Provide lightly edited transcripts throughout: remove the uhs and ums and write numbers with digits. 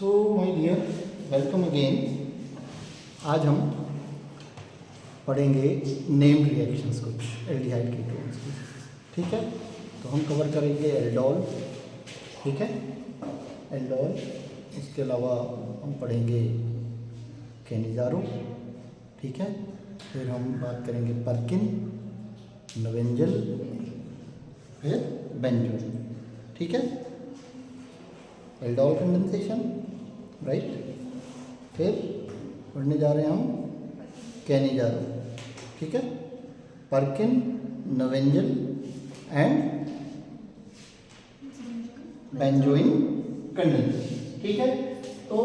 So my dear, welcome again. आज हम पढ़ेंगे नेम्ड रिएक्शंस कुछ एल्डिहाइड कीटोन्स की। ठीक है, तो हम कवर करेंगे एल्डोल। ठीक है, एल्डोल। उसके अलावा हम पढ़ेंगे कैनिजारो। ठीक है, फिर हम बात करेंगे पर्किन, नवेंजल, फिर बेंजोइन। ठीक है, एल्डोल कंडेंसेशन, राइट। फिर पढ़ने जा रहे हैं हम कैनिजारो। ठीक है, पर्किन, नवेंजल एंड बेंजोइन कंडेंसेशन। ठीक है, तो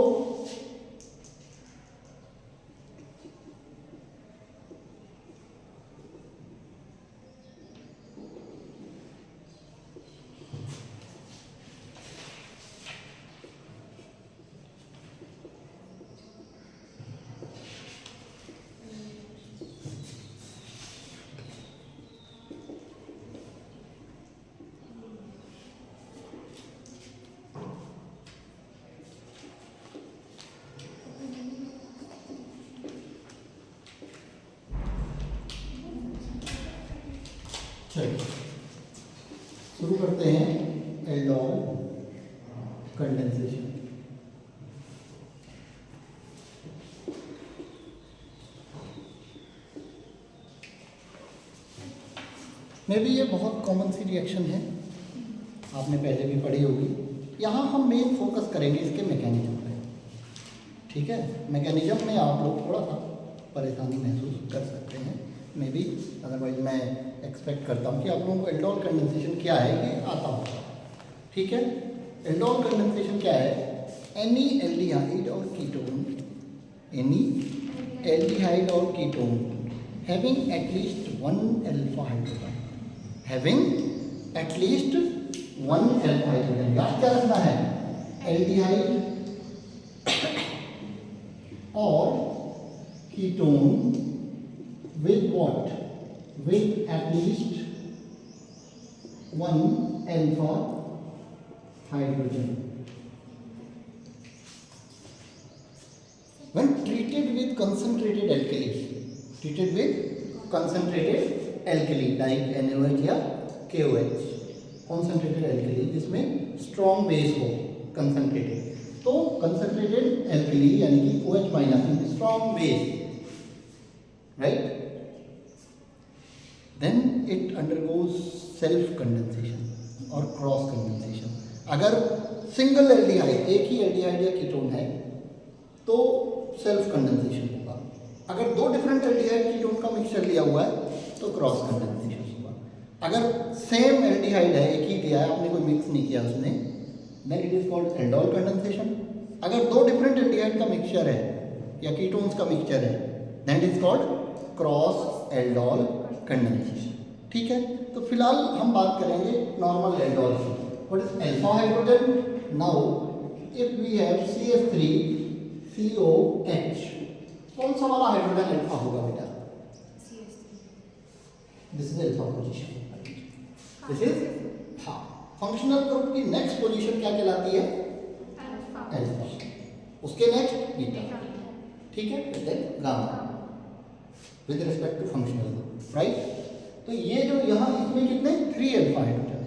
चलिए शुरू करते हैं एल्डोल कंडेंसेशन। मे भी ये बहुत कॉमन सी रिएक्शन है, आपने पहले भी पढ़ी होगी। यहाँ हम मेन फोकस करेंगे इसके मैकेनिज्म पे। ठीक है, मैकेनिज्म में आप लोग थोड़ा सा परेशानी महसूस कर सकते हैं, मे बी। अदरवाइज मैं एक्सपेक्ट करता हूँ कि आप लोगों को एल्डोल कंडेंसेशन क्या है ये आता होगा। ठीक है, एल्डोल कंडेंसेशन क्या है? एनी एल्डिहाइड और कीटोन, एनी एल्डिहाइड और ketone having at least one alpha hydrogen, having at least one alpha hydrogen. याद क्या रखना है? एल्डिहाइड और ketone with what? With at least one alpha hydrogen. When treated with concentrated alkali, treated with concentrated alkali like NaOH या KOH, concentrated alkali जिसमें strong base हो, concentrated, तो concentrated alkali यानी कि OH minus strong base, right? Then it undergoes self condensation और cross condensation. अगर single aldehyde, एक ही aldehyde या कीटोन है तो सेल्फ कंडेंसेशन होगा। अगर दो डिफरेंट एल्डिहाइड कीटोन का मिक्सचर लिया हुआ है तो क्रॉस कंडेंसेशन होगा। अगर सेम एल्डिहाइड है, एक ही दिया है, आपने कोई मिक्स नहीं किया उसमें, then it is called aldol condensation. अगर दो डिफरेंट एल्डिहाइड का मिक्सचर है या कीटोन्स का मिक्सचर है, then it is called cross aldol condensation. ठीक है, तो फिलहाल हम बात करेंगे नॉर्मल एल्डोल की। What is alpha hydrogen? Now if we have CH3COH, कौन सा वाला हाइड्रोजन अल्फा होगा बेटा? This is alpha position. This is हाँ, फंक्शनल ग्रुप की नेक्स्ट पोजीशन क्या कहलाती है? अल्फा। उसके नेक्स्ट बीटा। ठीक है, then gamma with respect to functional group, right. तो ये जो यहाँ इसमें कितने 3 अल्फा हाइड्रोजन है।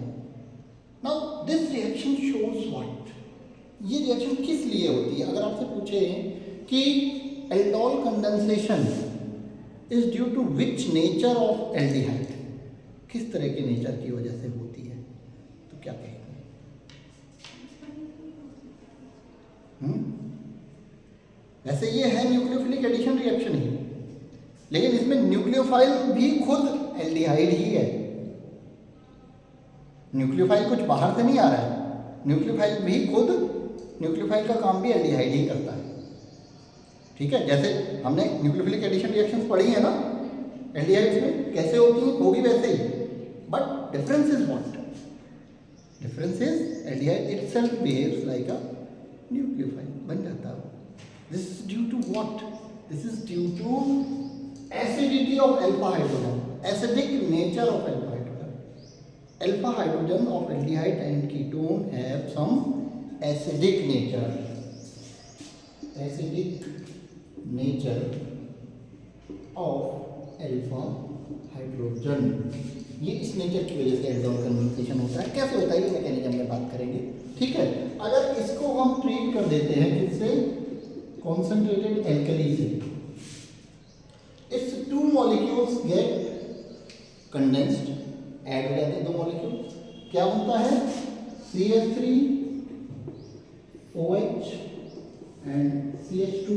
Now this reaction shows what? ये रिएक्शन किस लिए होती है? अगर आपसे पूछे कि aldol condensation is due to which nature of aldehyde, किस तरह के नेचर की वजह से होती है, तो क्या कहेंगे? वैसे ये है न्यूक्लियोफिलिक एडिशन रिएक्शन ही, लेकिन इसमें न्यूक्लियोफाइल भी खुद एल्डिहाइड ही है। न्यूक्लियोफाइल कुछ बाहर से नहीं आ रहा है, न्यूक्लियोफाइल भी खुद, न्यूक्लियोफाइल का काम भी एल्डिहाइड ही करता है। ठीक है, जैसे हमने न्यूक्लियोफिलिक एडिशन रिएक्शंस पढ़ी है ना, एल्डिहाइड्स में कैसे होती हैं, होगी वैसे ही, but difference is what? Difference is aldehyde itself behaves like a nucleophile, बन जाता है। This is due to what? This is due to acidity of alpha hydrogen, acidic nature of alpha hydrogen. Alpha hydrogen of aldehyde and ketone have some acidic nature. Acidic nature of alpha hydrogen. ये इस nature की वजह से aldol condensation होता है। कैसे होता है ये मैकेनिज्म में बात करेंगे, ठीक है। अगर इसको हम ट्रीट कर देते हैं किससे, कॉन्सेंट्रेटेड एल्कली से, its two molecules get condensed, add हो जाते हैं दो मॉलिक्यूल, क्या बनता है CH3 OH and CH2।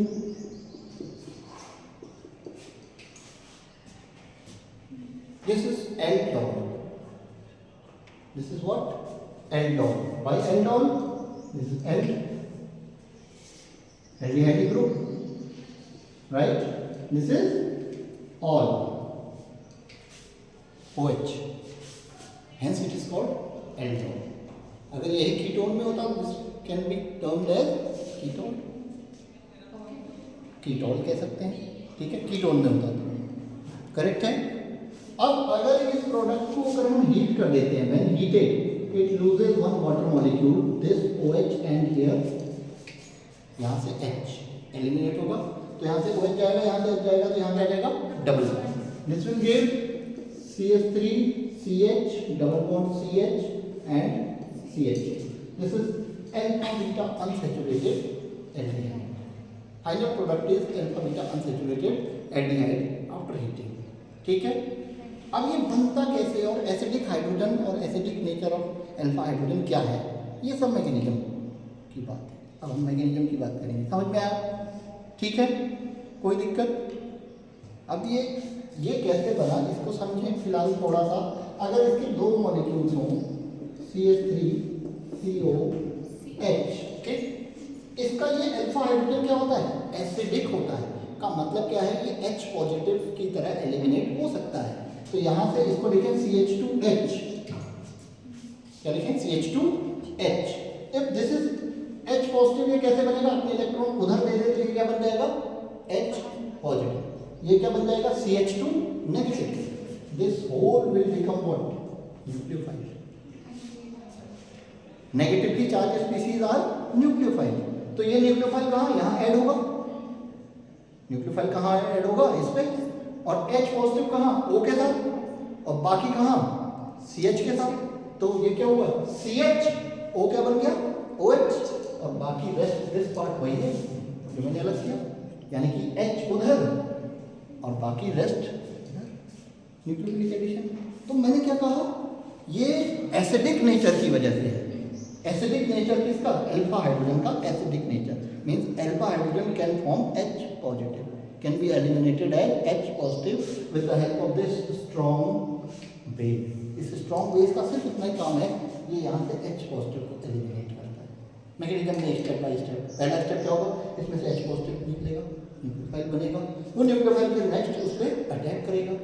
This is aldol. This is what? Aldol. Why aldol? This is aldehyde group, right? This is all OH. Hence it is called aldol. अगर यही ketone में होता तो this can be termed as ketone, ketol कह सकते हैं, ठीक है, कीटोन में होता तो करेक्ट है। अब अगर इस प्रोडक्ट को अगर हम हीट कर देते हैं, when heated it loses one water molecule, this OH and here, यहाँ से H एलिमिनेट होगा, तो यहाँ से OH जाएगा, यहाँ से H जाएगा, तो यहाँ क्या जाएगा double, this will give CH3 CH double bond CH and CH। This is alpha beta unsaturated aldehyde. Final product is alpha beta unsaturated aldehyde after heating, ठीक है। अब ये बनता कैसे और एसिडिक हाइड्रोजन और acidic nature of alpha hydrogen क्या है, ये सब मैकेनिज्म की बात है। अब हम मैकेनिज्म की बात करेंगे, समझ में आया, ठीक है, कोई दिक्कत। अब ये कैसे बना इसको समझें फिलहाल थोड़ा सा। अगर इसके दो मॉलिक्यूल्स हों CH3COH, ठीक, इसका ये अल्फा हाइड्रोजन क्या होता है, एसिडिक होता है। का मतलब क्या है, ये H पॉजिटिव की तरह एलिमिनेट हो सकता है। तो यहाँ से इसको लिखें CH2H, क्या लिखें CH2H। If this is H positive, ये कैसे बनेगा, अपने इलेक्ट्रॉन उधर दे देते हैं, क्या बन जाएगा H पॉजिटिव, ये क्या बन जाएगा CH2 negative. This whole will become what, nucleophile. Negatively charge species are nucleophile. तो ये न्यूक्लियोफाइल कहाँ, यहाँ ऐड होगा, न्यूक्लियोफाइल कहाँ ऐड होगा, इस पे, और H पॉजिटिव कहाँ, O के साथ, और बाकी कहाँ CH के साथ। तो ये क्या हुआ CH, O क्या बन गया OH, और बाकी रेस्ट दिस पार्ट वही है जो मैंने अलग किया, यानी कि H उधर और बाकी रेस्ट न्यूक्लियोफिलिक एडिशन। तो मैंने क्या कहा, ये एसिडिक नेचर की वजह से है। एसिडिक नेचर किसका, अल्फा हाइड्रोजन का acidic nature means alpha hydrogen can form H positive, can be eliminated as H positive with the help of this strong base. इस स्ट्रॉन्ग बेस का सिर्फ इतना ही काम है, ये यहाँ से H पॉजिटिव को एलिमिनेट करता है। मैकेनिज्म में स्टेप बाय स्टेप, पहला स्टेप क्या होगा, इसमें से H पॉजिटिव निकलेगा, न्यूक्लियोफाइल बनेगा, वो न्यूक्लियोफाइल फिर नेक्स्ट उस पर अटैक करेगा।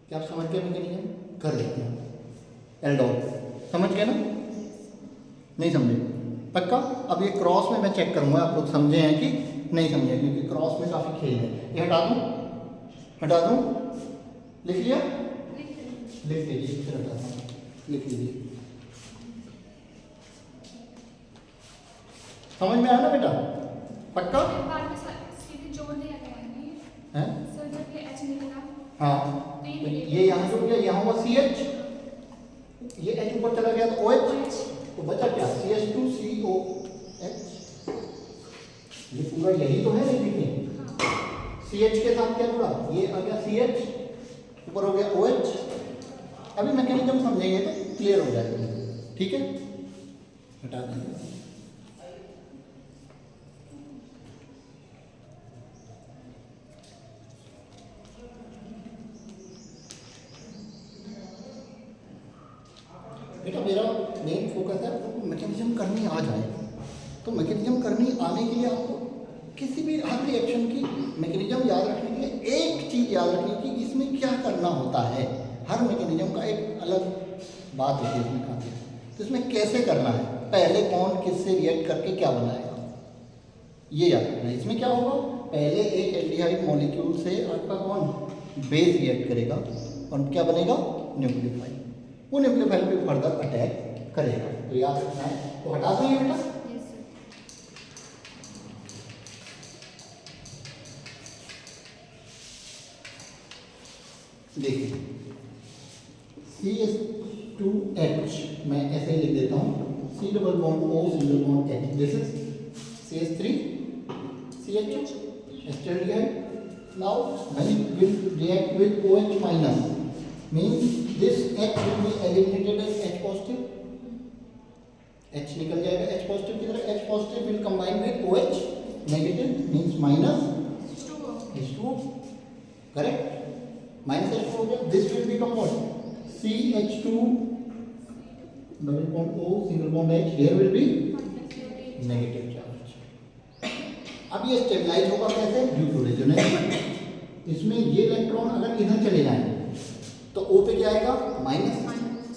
क्या आप समझ गए मैकेनिज्म, कर लेते हैं। एल्डोल समझ गए ना, नहीं समझे पक्का। अब ये क्रॉस में मैं चेक करूंगा आप लोग समझे हैं कि नहीं समझे, क्योंकि क्रॉस में काफ़ी खेल है। ये हटा दूं, लिख लिया, लिख लीजिए, फिर हटाता हूँ, लिख लीजिए। समझ में आया ना बेटा, पक्का है। हाँ, ये यहाँ जुड़ गया, यहाँ हुआ CH, ये H ऊपर चला गया तो OH, तो बचा क्या CH2COH। ये पूरा यही तो है, नहीं देखिए CH के साथ क्या जुड़ा, ये आ गया CH, ऊपर हो गया OH। अभी मैकेनिज्म समझेंगे तो क्लियर हो जाएगा, ठीक है, हटा देंगे। बेटा मेरा मेन फोकस है आपको मैकेनिज्म करनी आ जाए। तो मैकेनिज्म करनी आने के लिए आपको किसी भी हर रिएक्शन की मैकेनिज्म याद रखने के लिए एक चीज़ याद रखनी कि इसमें क्या करना होता है। हर मैकेनिज्म का एक अलग बात होती है इसमें खाते हैं, तो इसमें कैसे करना है, पहले कौन किससे रिएक्ट करके क्या बनाएगा, ये याद रखना है। इसमें क्या होगा, पहले एक एल्डिहाइड मॉलिक्यूल से आपका कौन बेस रिएक्ट करेगा और क्या बनेगा न्यूक्लियोफाइल, वो न्यूक्लियोफाइल पे फर्दर अटैक करेगा। तो याद रखना है, तो हटा देंगे बेटा। CH2H मैं ऐसे ही लिख देता हूँ, C double bond O single bond H, this is CH3CH2 एस्टरडिहाइड. Now when it will react with OH minus means this H will be eliminated as H positive. H निकल जाएगा H positive की तरह. H positive will combine with OH negative means minus H2O. Correct? Minus H2O हो गया. This will become what? CH2 double bond O single bond H. Here will be negative charge. अब ये stabilize होगा कैसे? Due to resonance. इसमें ये electron अगर इधर चले जाएं तो O पे क्या आएगा? माइनस.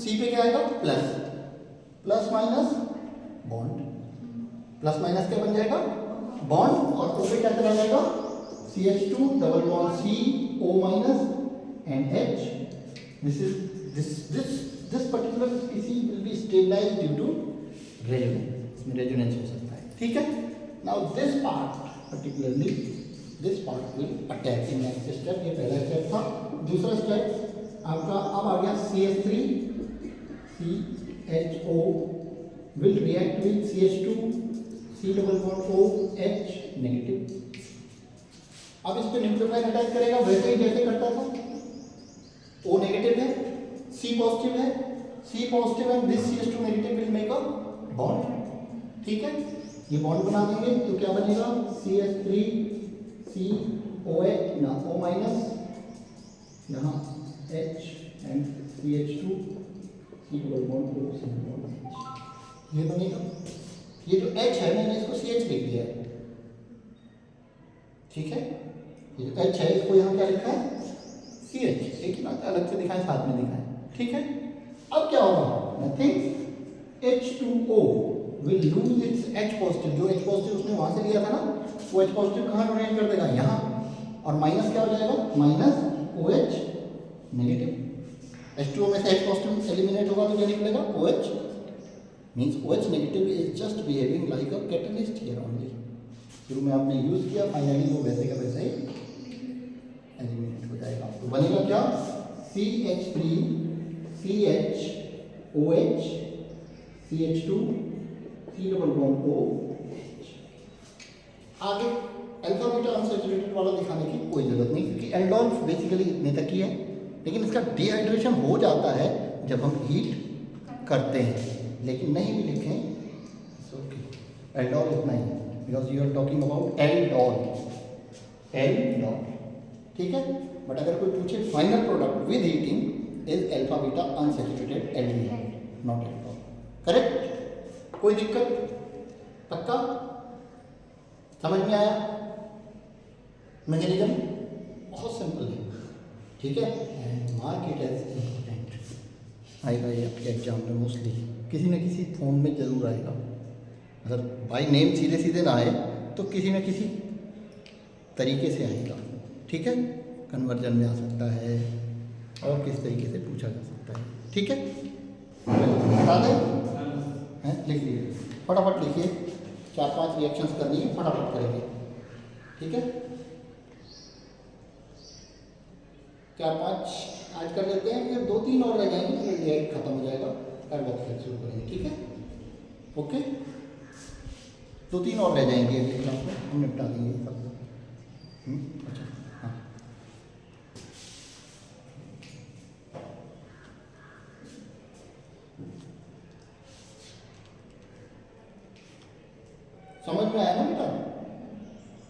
C पे क्या आएगा? Plus. Plus minus bond. Plus minus क्या बन जाएगा? बॉन्ड. और O पे क्या चला जाएगा? CH2 double bond C O minus and H. This particular species will be stabilized due to resonance. इसमें रेजोनेंस हो सकता है. ठीक है. Now this part particularly this part will attack in next step. ये पहला स्टेप था. दूसरा स्टेप आपका अब आ गया CH3 CHO will react with CH2 C double bond O H negative. अब इस पे न्यूक्लियोफाइल अटैक करेगा वैसे ही जैसे करता था. O नेगेटिव है, C पॉजिटिव है, C positive and this CH2 negative will make a bond. ठीक है. ये बॉन्ड बना देंगे तो क्या बनेगा? CH3 COH ना O माइनस यहाँ H and CH2 C double bond O single bond H. ये बनेगा. ये जो H है मैंने इसको CH लिख दिया है. ठीक है. ये जो H है इसको यहाँ क्या लिखा है? CH. एक ही बात अलग से दिखाएं साथ में दिखाएं. ठीक है. अब क्या होगा? Nothing. H2O will lose its H positive. जो H positive उसने वहां से लिया था ना, वो H positive कहाँ डोनेट कर देगा? यहाँ. और माइनस क्या हो जाएगा? Minus OH negative. H2O में से H positive एलिमिनेट होगा तो क्या निकलेगा? OH means OH negative is just behaving like a catalyst here only. शुरू में आपने यूज किया, फाइनली वो वैसे का वैसे ही एलिमिनेट हो जाएगा. तो बनेगा क्या? CH3 CHOH CH2 C double bond O H. आगे अल्फा बीटा अनसैचुरेटेड वाला दिखाने की कोई जरूरत नहीं क्योंकि एल्डोल बेसिकली इतने तक ही है. लेकिन इसका डिहाइड्रेशन हो जाता है जब हम हीट करते हैं. लेकिन नहीं भी लिखें ओके. एल्डोल इतना ही because you are talking about aldol. ठीक है. बट अगर कोई पूछे final product with heating is alpha beta unsaturated aldehyde not aldol. Correct. कोई दिक्कत? पक्का समझ में आया? मैकेनिज्म बहुत सिंपल है. ठीक है. Mark it as important. आएगा ये आपके एग्जाम में मोस्टली किसी न किसी फॉर्म में जरूर आएगा. अगर बाय नेम सीधे सीधे ना आए तो किसी न किसी तरीके से आएगा. ठीक है. कन्वर्जन में आ सकता है और किस तरीके से पूछा जा सकता है. ठीक है. बता दें हैं. लिख लीजिए फटाफट लिखिए. 4-5 रिएक्शंस करनी है फटाफट करेंगे. ठीक है. 4-5 आज कर लेते हैं. फिर 2-3 और रह जाएंगे फिर रिएक्ट खत्म हो जाएगा. कार्बोक्साइड शुरू करेंगे. ठीक है. ओके. 2-3 और रह जाएंगे अगले क्लास में हम निपटा देंगे सब. अच्छा हाँ. समझ में आया ना बेटा?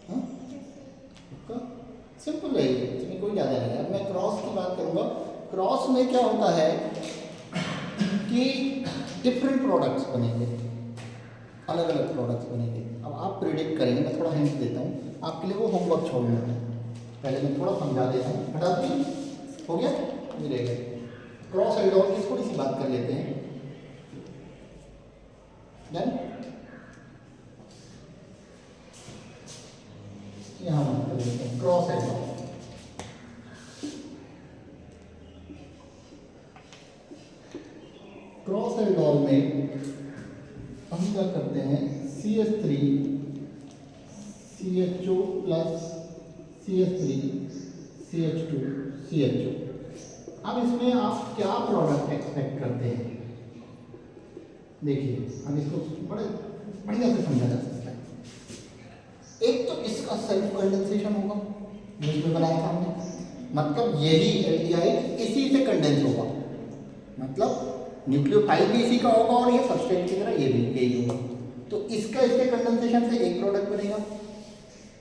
हाँ. सिंपल है ये. इसमें कोई ज़्यादा नहीं है. अब मैं क्रॉस की बात करूँगा. क्रॉस में क्या होता है कि डिफरेंट प्रोडक्ट्स बनेंगे. अलग अलग प्रोडक्ट्स बनेंगे. अब आप प्रिडिक्ट करेंगे. मैं थोड़ा हिंट देता हूँ आपके लिए. वो होमवर्क छोड़ूंगा मैं. पहले मैं थोड़ा समझा देता हूँ. हटा दीजिए. हो गया. ये रह गया. क्रॉस एल्डोल की थोड़ी सी बात कर लेते हैं. डन. यहाँ बात कर लेते हैं क्रॉस एल्डोल. क्रॉस एल्डोल में हम क्या करते हैं? CH3 CHO plus CH3 CH2 CHO. अब इसमें आप क्या प्रोडक्ट एक्सपेक्ट करते हैं? देखिए अब इसको बड़े बढ़िया से समझा जा सकता है। एक तो इसका सेल्फ कंडेंसेशन होगा जो इसमें बनाया था हमने, मतलब यही एल्डिहाइड इसी से कंडेंस होगा, मतलब न्यूक्लियोफाइल भी इसी का होगा और ये सबस्ट्रेट की तरह ये भी यही होगा। तो इसका इसके कंडेंसेशन से एक प्रोडक्ट बनेगा,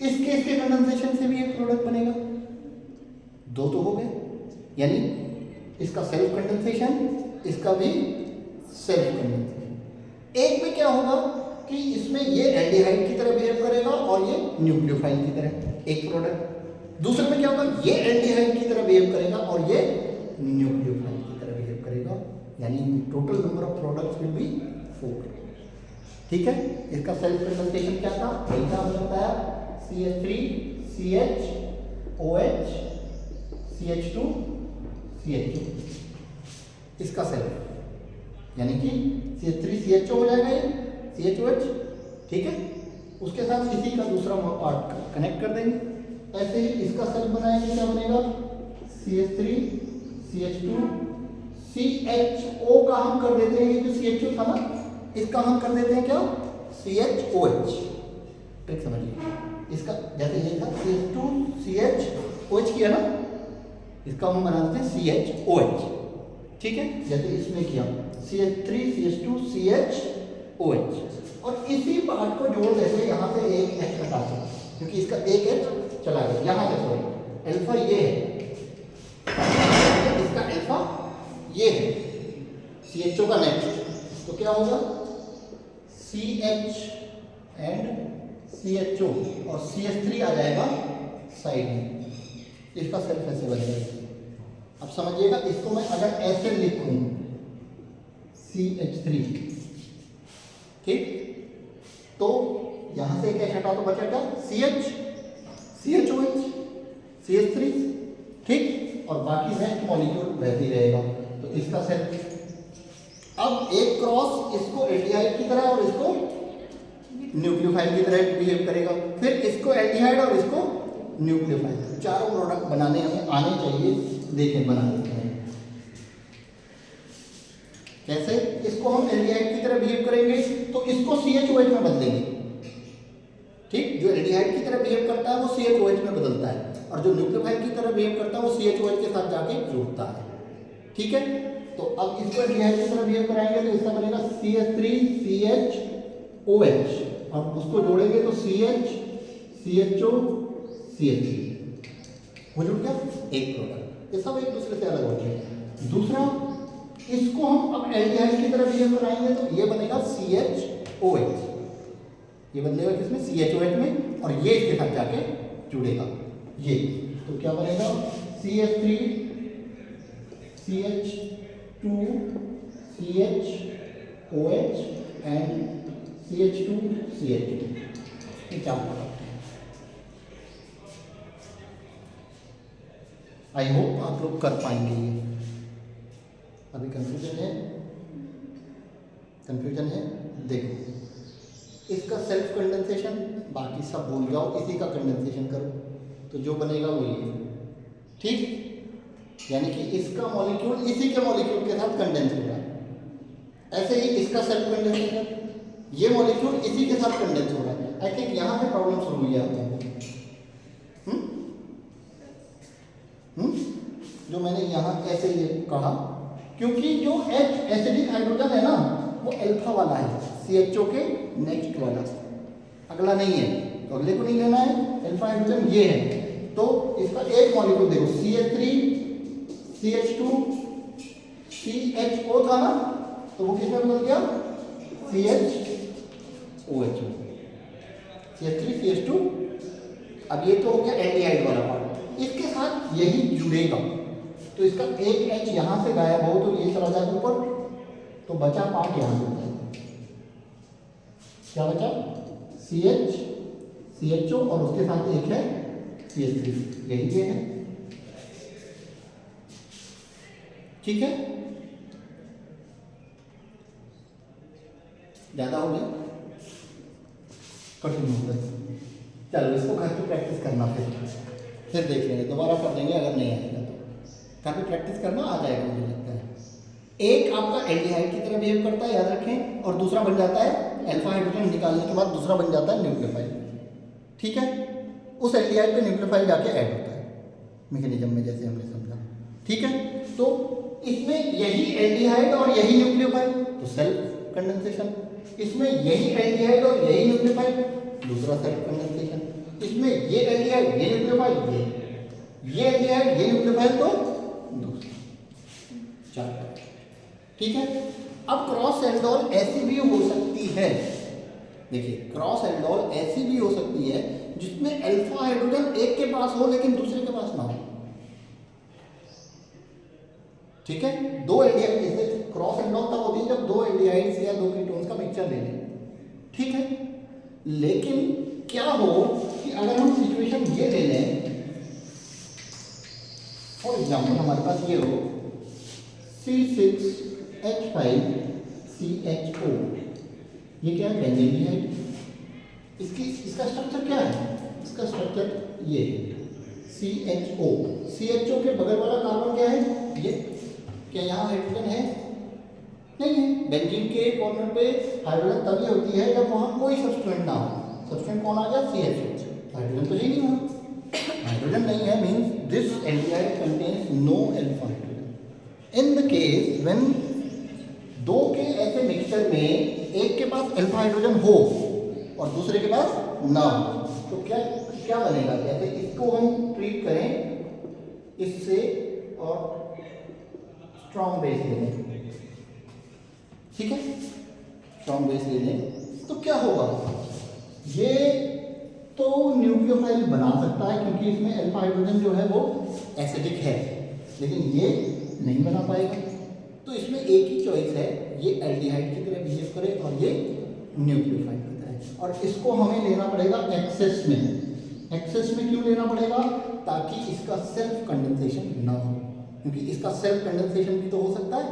इसके इसके कंडेंसेशन से भी एक प्रोडक्ट बनेगा, दो तो हो गए। यानी इसका सेल्फ कंडेंसेशन, इसका भी सेल्फ कंडेंसेशन। एक में क्या होगा कि इसमें ये एल्डिहाइड की तरह बिहेव करेगा और ये न्यूक्लियोफाइल की तरह, एक प्रोडक्ट। दूसरे में क्या होगा, ये एल्डिहाइड की तरह बिहेव करेगा और ये न्यूक्लियोफाइल की तरह बिहेव करेगा। यानी total number of products will be 4। ठीक है, इसका सेल्फ कंडेंसेशन क्या था, वही था हमने बताया, CH3 CH OH CH2 CH2। इसका सेल्फ यानी कि CH3 CHO हो जाएगा ये CHOH। ठीक है, उसके साथ इसी का दूसरा पार्ट कनेक्ट कर देंगे। ऐसे ही इसका सेल्फ बनाएंगे, क्या बनेगा, CH3 CH2 CHO का हम कर देते हैं, ये जो CHO था ना इसका हम कर देते हैं क्या, CHOH। ट्रिक समझिए, इसका जैसे ये था CH2 CHOH किया ना, इसका हम बना देते हैं CHOH। ठीक है, जैसे इसमें किया CH3 CH2 CHOH, और इसी पार्ट को जोड़ देते, यहाँ से एक H हटा दो क्योंकि इसका एक H चला गया, यहाँ से सॉरी अल्फा ये है, इसका अल्फा ये है, CHO का नेक्स्ट तो क्या होगा, CH एंड CHO और CH3 आ जाएगा साइड में, इसका सेल्फ ऐसे बनेगा। अब समझिएगा, इसको मैं अगर ऐसे लिखूं CH3, ठीक, तो यहां से एक H हटा तो बचा क्या, CH CHOH CH3, ठीक, और बाकी नेक्स्ट मॉलिक्यूल वैसे ही रहेगा। तो इसका सेल्फ, अब एक क्रॉस इसको एल्डिहाइड की तरह और इसको न्यूक्लियोफाइल की तरह बिहेव करेगा, फिर इसको एल्डिहाइड और इसको न्यूक्लियोफाइल, चारों प्रोडक्ट बनाने हमें आने चाहिए। देखें बना लेते हैं कैसे। इसको हम एल्डिहाइड की तरह बिहेव करेंगे तो इसको CHOH में बदलेंगे, ठीक, जो एल्डिहाइड की तरह बिहेव करता है वो CHOH में बदलता है, और जो न्यूक्लियोफाइल की तरह बिहेव करता है वो CHOH के साथ जाके जुड़ता है। ठीक है, तो अब इसको एल्डिहाइड की तरह बिहेव कराएंगे तो इसका बनेगा CH3 CHOH, और उसको जोड़ेंगे तो CH CHO CH3, वो जुड़ गया एक प्रोडक्ट। ये सब एक दूसरे से अलग होते हैं। दूसरा, इसको हम अब एल्डिहाइड की तरह बिहेव कराएंगे तो ये बनेगा CHOH, ये बदलेगा किसमें, CHOH में, और ये इसके साथ जाके जुड़ेगा ये, तो क्या बनेगा CH3 CH2 CHOH and CH2 CH2, ये क्या प्रोडक्ट है। आई होप आप लोग कर पाएंगे ये। अभी कंफ्यूजन है, देखो इसका सेल्फ कंडेंसेशन, बाकी सब भूल जाओ, इसी का कंडेंसेशन करो तो जो बनेगा वो ये, ठीक, यानी कि इसका मॉलिक्यूल इसी के मॉलिक्यूल के साथ कंडेंस होगा। ऐसे ही इसका सेल्फ कंडेंसेशन, ये मॉलिक्यूल इसी के साथ कंडेंस हो रहा है। आई थिंक यहाँ से प्रॉब्लम शुरू हुई है आपको, जो मैंने यहाँ ऐसे ये कहा, क्योंकि जो H एसिडिक हाइड्रोजन है ना वो अल्फा वाला है, CHO के नेक्स्ट वाला, अगला नहीं है, तो अगले को नहीं लेना है, अल्फा हाइड्रोजन ये है। तो इसका एक मॉलिक्यूल देखो CH3 CH2 CHO था ना, तो वो किसमें बदल गया, CHOH, CH3 CH2। अब ये तो हो गया एल्डिहाइड वाला पार्ट, इसके साथ यही जुड़ेगा, तो इसका एक H यहाँ से गायब हो तो ये चला जाएगा ऊपर, तो बचा पार्ट यहाँ से, क्या बचा, CH CHO और उसके साथ एक है CH3, यही ये है। ठीक है, ज्यादा हो गया, कठिन हो गया, चलो इसको घर पे प्रैक्टिस करना, फिर देख लेंगे, दोबारा कर देंगे अगर नहीं आएगा तो। काफ़ी प्रैक्टिस करना आ जाएगा मुझे लगता है। एक आपका एल्डिहाइड की तरह बिहेव करता है, याद रखें, और दूसरा बन जाता है अल्फा हाइड्रोजन निकालने के बाद दूसरा बन जाता है न्यूक्लियोफाइल। ठीक है, उस एल्डिहाइड पे न्यूक्लियोफाइल जाके ऐड होता है मैकेनिज्म में, जैसे हमने समझा। ठीक है, तो इसमें यही एल्डिहाइड और यही न्यूक्लियोफाइल, तो सेल्फ कंडेंसेशन। इसमें यही एल्डिहाइड और यही न्यूक्लियोफाइल, दूसरा सेल्फ कंडेंसेशन। इसमें ये एल्डिहाइड, ये न्यूक्लियोफाइल, ये एल्डिहाइड, ये न्यूक्लियोफाइल, तो दूसरा, चार। ठीक है, अब क्रॉस एल्डोल ऐसी भी हो सकती है, देखिए क्रॉस एल्डोल ऐसी भी हो सकती है जिसमें अल्फा हाइड्रोजन एक के पास हो लेकिन दूसरे के पास ना हो। ठीक है, दो एल्डिहाइड, जैसे क्रॉस एल्डोल तब होती है जब दो एल्डिहाइड्स या दो कीटोन्स का मिक्सचर ले लें। ठीक है, लेकिन क्या हो कि अगर हम सिचुएशन ये ले लें, फॉर एग्जाम्पल हमारे पास ये हो C6H5CHO, ये क्या है, बेंजीन है। इसका स्ट्रक्चर क्या है, इसका स्ट्रक्चर ये है CHO के बगल वाला कार्बन क्या है, ये। क्या यहाँ हाइड्रोजन है, नहीं है। बेंजीन के कॉर्नर पे हाइड्रोजन तभी होती है जब वहाँ कोई सब्सटेंट ना हो। सब्सटेंट कौन आ गया, CHO, हाइड्रोजन तो है नहीं वहाँ, हाइड्रोजन नहीं है, means this aldehyde contains no alpha hydrogen. In the case when दो के ऐसे मिक्सचर में एक के पास अल्फा हाइड्रोजन हो और दूसरे के पास ना हो, तो क्या क्या बनेगा, जैसे इसको हम ट्रीट करें इससे और स्ट्रॉन्ग बेस ले लें। ठीक है, स्ट्रॉन्ग बेस ले लें तो क्या होगा, ये तो न्यूक्लियोफाइल बना सकता है क्योंकि इसमें अल्फा हाइड्रोजन जो है वो एसिडिक है, लेकिन ये नहीं बना पाएगा। तो इसमें एक ही चॉइस है, ये एल्डिहाइड की तरह बिहेव करे और ये न्यूक्लियोफाइल की तरह, और इसको हमें लेना पड़ेगा एक्सेस में। एक्सेस में क्यों लेना पड़ेगा, ताकि इसका सेल्फ कंडेंसेशन ना हो, क्योंकि इसका सेल्फ कंडेंसेशन भी तो हो सकता है,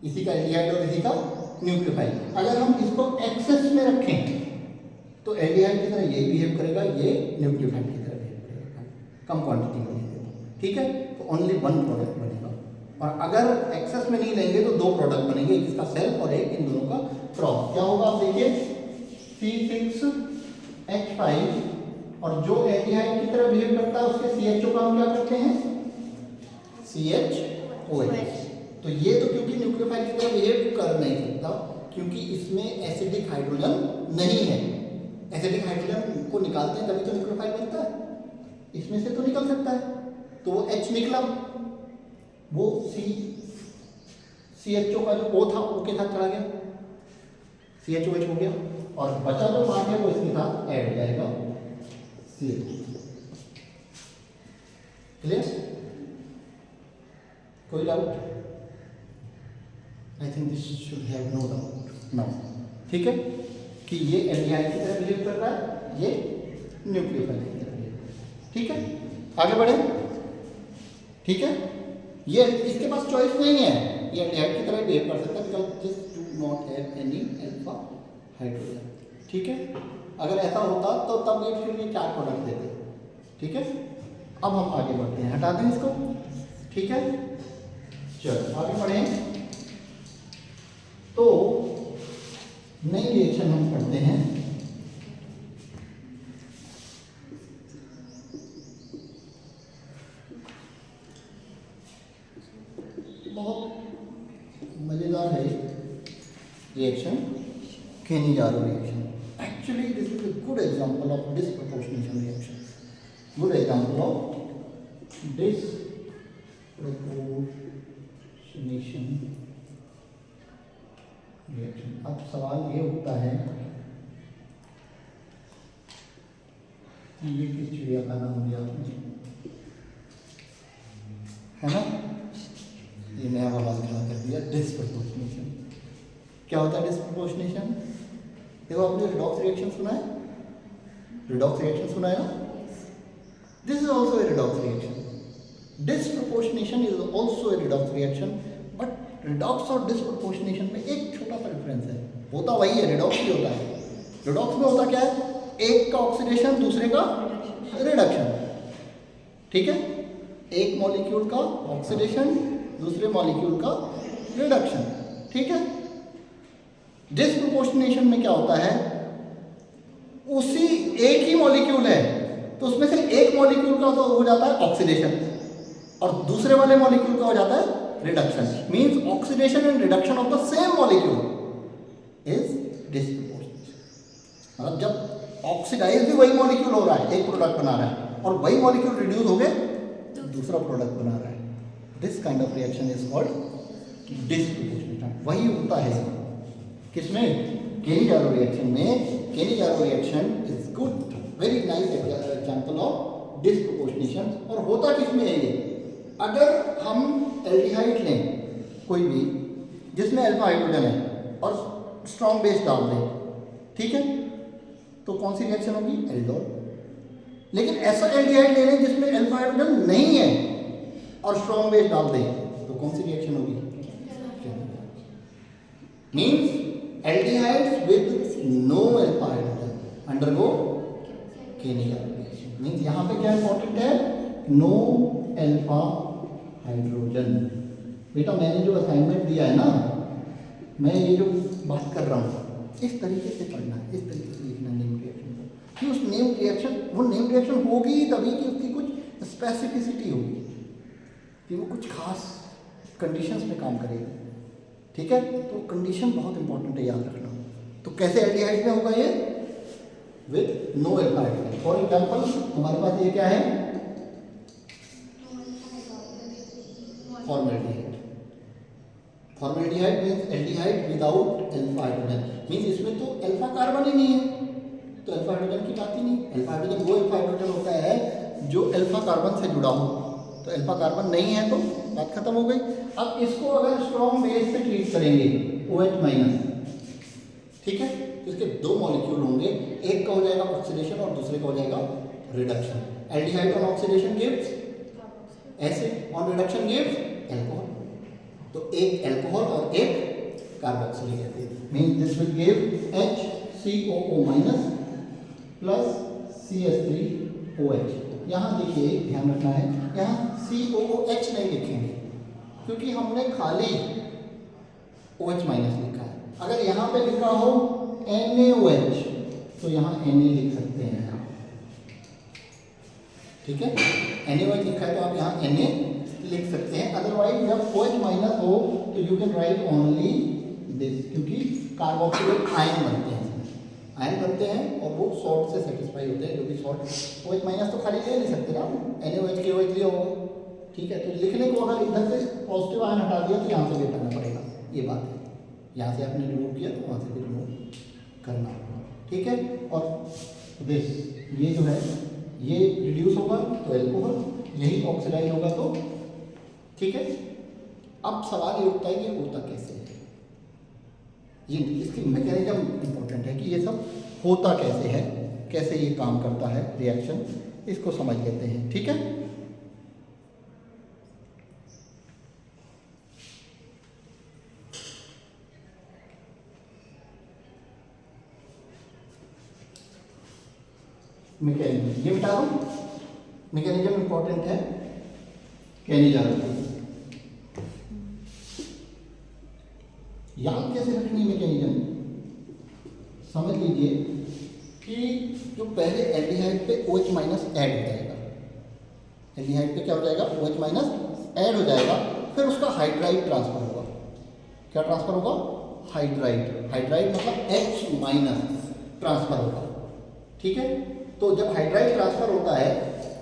इसी का एल्डिहाइड और इसी का न्यूक्लियोफाइल। अगर हम इसको एक्सेस में रखें तो एल्डिहाइड की तरह ये बिहेव करेगा, ये न्यूक्लियोफाइल की तरह बिहेव करेगा, कम क्वांटिटी में लेंगे। ठीक है, तो ओनली वन प्रोडक्ट बनेगा। और अगर एक्सेस में नहीं लेंगे तो दो प्रोडक्ट बनेंगे, एक इसका सेल्फ और एक इन दोनों का क्रॉस। क्या होगा आप देखिए, C6H5 और जो एल्डिहाइड की तरह बिहेव करता है उसके CHO का हम क्या करते हैं, CHOH। तो ये तो क्योंकि न्यूक्लियोफाइल की तरह बिहेव कर नहीं सकता क्योंकि इसमें एसिडिक हाइड्रोजन नहीं है। एसिडिक हाइड्रोजन को निकालते हैं तभी तो न्यूक्लियोफाइल बनता है, इसमें से तो निकल सकता है, तो वो H निकला, वो CHO का जो O था O के साथ चला गया, CHOH हो गया, और बचा जो पार्ट है वो इसके साथ ऐड हो जाएगा CH। क्लियर, कोई doubt? I think this should have no doubt now. ठीक है, कि ये एल्डिहाइड की तरह बिहेव कर रहा है, ये न्यूक्लियोफाइल की तरह बिहेव कर रहा है। ठीक है, आगे बढ़े। ठीक है, ये इसके पास चॉइस नहीं है, ये एल्डिहाइड की तरह बिहेव कर सकता है because this do not have any alpha hydrogen. ठीक है, अगर ऐसा होता तो तब ये फिर ये चार प्रोडक्ट देते। ठीक है, अब हम आगे बढ़ते हैं, हटा दें इसको। ठीक है, चलो आगे बढ़ें। तो नई रिएक्शन हम पढ़ते हैं। बहुत मजेदार है reaction, Cannizzaro reaction. Actually this is a good example of disproportionation reaction. Good example of disproportionation reaction. अब सवाल ये उठता है कि ये किस चिड़िया का नाम दिया आपने, है ना? ये नया सवाल खड़ा कर दिया, डिस्प्रपोर्शनेशन। क्या होता है डिस्प्रपोर्शनेशन? देखो आपने रिडॉक्स रिएक्शन सुना है, रिडॉक्स रिएक्शन सुना है ना? This is also a redox reaction. Disproportionation is also a redox reaction, but redox और डिस्प्रपोर्शनेशन में एक छोटा सा डिफरेंस है। होता वही है, रिडॉक्स भी होता है। रिडॉक्स में होता क्या है, एक का ऑक्सीडेशन दूसरे का रिडक्शन। ठीक है, एक मॉलिक्यूल का ऑक्सीडेशन, दूसरे मॉलिक्यूल का रिडक्शन, ठीक है। डिस्प्रोपोर्शनेशन में क्या होता है, उसी एक ही मॉलिक्यूल है तो उसमें से एक मॉलिक्यूल का तो हो जाता है ऑक्सीडेशन और दूसरे वाले मॉलिक्यूल का हो जाता है reduction. Means oxidation and reduction of the same molecule is disproportionation. मतलब जब ऑक्सीडाइज भी वही मॉलिक्यूल हो रहा है, एक प्रोडक्ट बना रहा है, और वही मॉलिक्यूल रिड्यूस हो गए दूसरा प्रोडक्ट बना रहा है, this kind of reaction is called disproportionation. वही होता है किसमें, केनी-जारो रिएक्शन में। Cannizzaro reaction is good, very nice example of disproportionation. और होता किसमें है ये, अगर हम एल्डिहाइड लें कोई भी जिसमें अल्फा हाइड्रोजन है और स्ट्रॉन्ग बेस डाल दें, ठीक है, तो कौन सी रिएक्शन होगी, एल्डोल। लेकिन ऐसा एल्डिहाइड ले लें जिसमें अल्फा हाइड्रोजन नहीं है और स्ट्रॉन्ग बेस डाल दें, तो कौन सी रिएक्शन होगी, means aldehydes with no alpha hydrogen undergo Cannizzaro reaction. Means यहाँ पे क्या इंपॉर्टेंट है, नो अल्फा हाइड्रोजन। बेटा मैंने जो असाइनमेंट दिया है ना, मैं ये जो बात कर रहा हूँ इस तरीके से पढ़ना है, इस तरीके से लिखना नेम रिएक्शन को, कि उस नेम रिएक्शन, वो नेम रिएक्शन होगी तभी कि उसकी कुछ स्पेसिफिसिटी होगी, कि वो कुछ खास कंडीशंस पे काम करेगी, ठीक है। तो कंडीशन बहुत इंपॉर्टेंट है, याद रखना। तो कैसे एल्डिहाइड में होगा ये, with no alpha hydrogen. For example हमारे पास ये क्या है, formaldehyde. Formaldehyde means aldehyde without alpha hydrogen. Means इसमें तो अल्फा कार्बन ही नहीं है, तो अल्फा हाइड्रोजन की बात ही नहीं। अल्फा हाइड्रोजन वो अल्फा हाइड्रोजन होता है जो अल्फा कार्बन से जुड़ा हो, तो अल्फा कार्बन नहीं है तो बात खत्म हो गई। अब इसको अगर स्ट्रॉन्ग बेस से ट्रीट करेंगे OH-, ठीक है, तो इसके दो मॉलिक्यूल होंगे, एक का हो जाएगा ऑक्सीडेशन और दूसरे का हो जाएगा reduction. Aldehyde on oxidation gives acid, on reduction gives alcohol. तो एक अल्कोहल और एक carboxylic acid, means this will give HCOO- plus CH3OH। यहाँ देखिए ध्यान रखना है, यहाँ COOH नहीं लिखेंगे क्योंकि हमने खाली OH- लिखा है। अगर यहाँ पे लिखा हो NaOH तो यहाँ Na लिख सकते हैं, ठीक है। NaOH लिखा है तो आप यहाँ Na लिख सकते हैं। अदरवाइज जब OH- हो तो you can write only this, क्योंकि कार्बोक्सिलिक आयन बनते हैं, आयन बनते हैं और वो सॉल्ट से सेटिस्फाई होते हैं, जो कि सॉल्ट OH- तो खाली ले नहीं सकते ना, NaOH के OH लिया होगा, ठीक है। तो लिखने को अगर इधर से पॉजिटिव आयन हटा दिया तो यहाँ से भी हटाना पड़ेगा, ये बात है। यहाँ से आपने रिमूव किया तो वहाँ से भी रिमूव करना होगा, ठीक है। और दिस, ये जो है ये रिड्यूस होगा तो एल्कोहल, यही ऑक्सीडाइज होगा तो, ठीक है। अब सवाल ये उठता है कि होता कैसे है, ये इसकी मैकेनिज्म इंपॉर्टेंट है कि ये सब होता कैसे है, कैसे ये काम करता है रिएक्शन, इसको समझ लेते हैं, ठीक है। मैकेनिज्म ये बता दूं, मैकेनिज्म इंपॉर्टेंट है केनी-जारो। याद कैसे रखनी मैकेनिज्म, समझ लीजिए कि जो पहले एल्डिहाइड पे OH- ऐड हो जाएगा, एल्डिहाइड पे क्या हो जाएगा, OH- ऐड हो जाएगा, फिर उसका हाइड्राइड ट्रांसफर होगा। क्या ट्रांसफर होगा, हाइड्राइड। हाइड्राइड मतलब H- ट्रांसफर होगा, ठीक है। तो जब हाइड्राइड ट्रांसफर होता है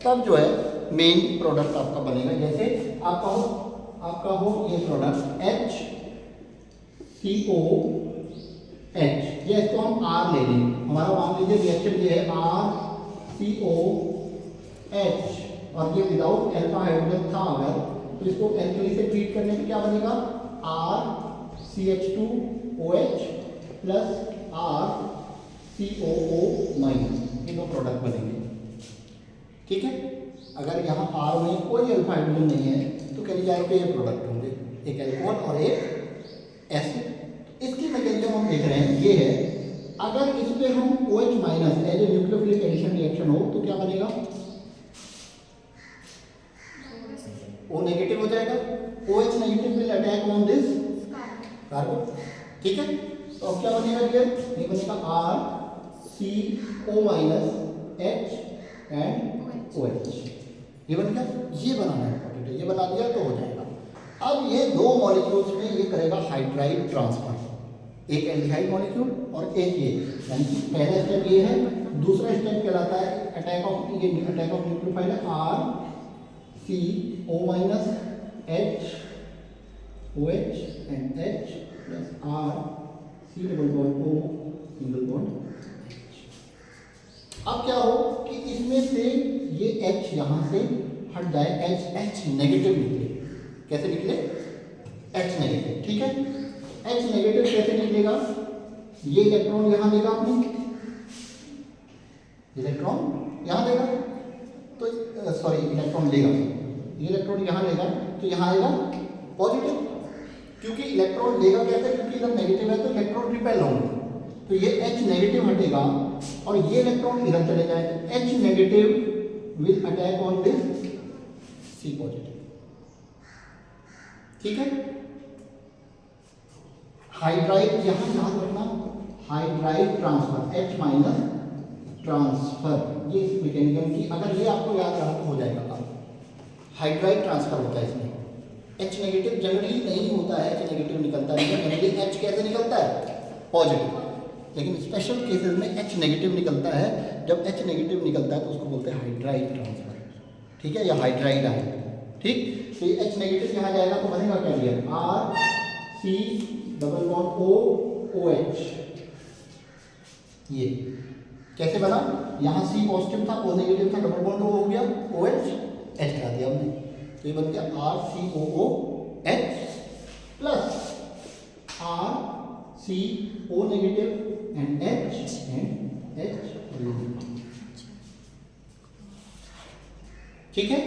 तब जो है मेन प्रोडक्ट आपका बनेगा। जैसे आपका हो ये प्रोडक्ट HCOH, ये इसको हम R ले लें, हमारा मान लीजिए रिएक्शन ये है RCOH, और ये विदाउट अल्फा हाइड्रोजन था अगर, तो इसको एल्कली से ट्रीट करने पे क्या बनेगा, RCH2OH प्लस RCOO-, ये दो प्रोडक्ट बनेंगे, ठीक है। अगर यहाँ R में कोई अल्फा हाइड्रोजन नहीं है तो केनी-जारो के ये प्रोडक्ट होंगे, एक अल्कोहल और एक एसिड। इसकी मैकेनिज्म हम देख रहे हैं ये है, अगर इस पे हम OH- as a nucleophilic addition reaction हो तो क्या बनेगा, अटैक ऑन दिस कार्बन, ठीक है। तो अब क्या बनेगा ये बनेगा RCO minus H and OH, ये बन गया। ये बनाना है, ये बना दिया तो हो जाएगा। अब ये दो मॉलिक्यूल्स में ये करेगा हाइड्राइड ट्रांसफर, एक एल्डिहाइड मॉलिक्यूल और एक ये, यानी कि पहला स्टेप ये है। दूसरा स्टेप कहलाता है attack of nucleophile RCO minus H OH and H plus RC double bond O single bond. अब क्या हो कि इसमें से ये H यहाँ से हट जाए, H नेगेटिव निकले। कैसे निकले? H नेगेटिव, ठीक है। H नेगेटिव कैसे निकलेगा? ये इलेक्ट्रॉन यहाँ देगा आपने, इलेक्ट्रॉन यहाँ देगा, तो इलेक्ट्रॉन लेगा, ये इलेक्ट्रॉन यहाँ लेगा तो यहाँ आएगा पॉजिटिव, क्योंकि इलेक्ट्रॉन लेगा कैसे? क्योंकि इधर नेगेटिव है तो इलेक्ट्रॉन रिपेल होंगे, तो ये H नेगेटिव हटेगा और ये इलेक्ट्रॉन इधर चले जाए। H negative will attack on this C positive, ठीक है। हाइड्राइड यहाँ याद रखना, hydride transfer H minus transfer, ये इस मैकेनिज्म की, अगर ये आपको याद रहा तो हो जाएगा काम। हाइड्राइड ट्रांसफर होता है इसमें, H नेगेटिव जनरली नहीं होता है, H नेगेटिव निकलता है, जनरली H कैसे निकलता है? पॉजिटिव, लेकिन स्पेशल केसेस में H नेगेटिव निकलता है। जब H नेगेटिव निकलता है तो उसको बोलते हैं हाइड्राइड ट्रांसफर, ठीक है, या हाइड्राइड आयन, ठीक। तो ये H नेगेटिव यहाँ जाएगा तो बनेगा क्या? ये RC डबल बॉन्ड OH, ये कैसे बना? यहाँ C पॉजिटिव था, O नेगेटिव था, डबल बॉन्ड O हो गया, OH H हटा दिया हमने, तो ये बन गया RCOOH plus RCO negative and H ठीक है,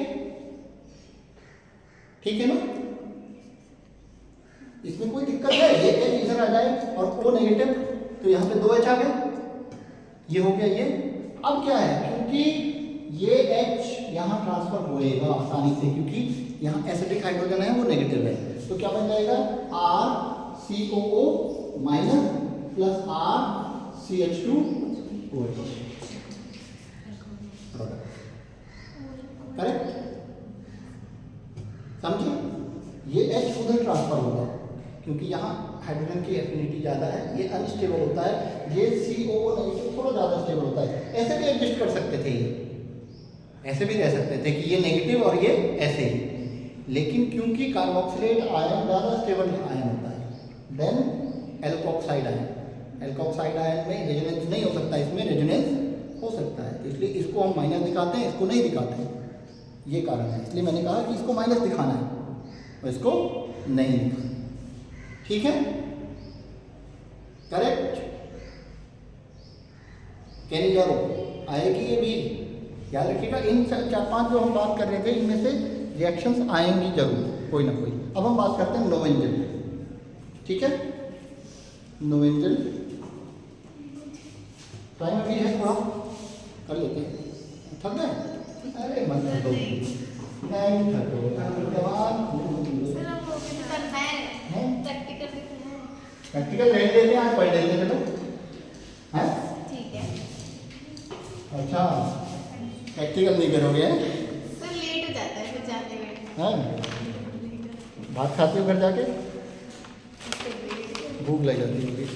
ठीक है ना? इसमें कोई दिक्कत है? ये H इधर आ जाए और O नेगेटिव, तो यहाँ पे 2H आ गया, ये हो गया ये। अब क्या है, क्योंकि ये H यहाँ ट्रांसफर होएगा आसानी से, क्योंकि यहाँ एसिडिक हाइड्रोजन है वो नेगेटिव है, तो क्या बन जाएगा? RCOO minus plus RCH2OH, correct, समझे? ये H उधर ट्रांसफर होगा क्योंकि यहाँ हाइड्रोजन की एफिनिटी ज़्यादा है, ये अनस्टेबल होता है, ये COO नेगेटिव थोड़ा ज़्यादा स्टेबल होता है। ऐसे भी एडजस्ट कर सकते थे, ये ऐसे भी रह सकते थे कि ये नेगेटिव और ये ऐसे ही, लेकिन क्योंकि कार्बोक्सिलेट आयन ज़्यादा स्टेबल आयन होता है then alkoxide ion, alkoxide ion में रेजोनेंस नहीं हो सकता, इसमें रेजोनेंस हो सकता है, इसलिए इसको हम माइनस दिखाते हैं, इसको नहीं दिखाते हैं, ये कारण है। इसलिए मैंने कहा कि इसको माइनस दिखाना है और इसको नहीं दिखाना, ठीक है, करेक्ट। कहने जा रहा हूँ आएगी ये भी, याद रखिएगा। इन 4-5 जो हम बात कर रहे थे इनमें से रिएक्शंस आएंगी जरूर कोई ना कोई। अब हम बात करते हैं नोवेंजल, ठीक है। नोवेंजल टाइम अभी है, थोड़ा कर लेते हैं, थक गए? अरे मत थको, नहीं थको, जवान प्रैक्टिकल रह लेते हैं, आज पढ़ लेते हैं, चलो, हैं? ठीक है। अच्छा, प्रैक्टिकल नहीं करोगे? सर लेट हो जाता है फिर जाने में। हाँ, भात खाते हो घर जाके? भूख लग जाती होगी।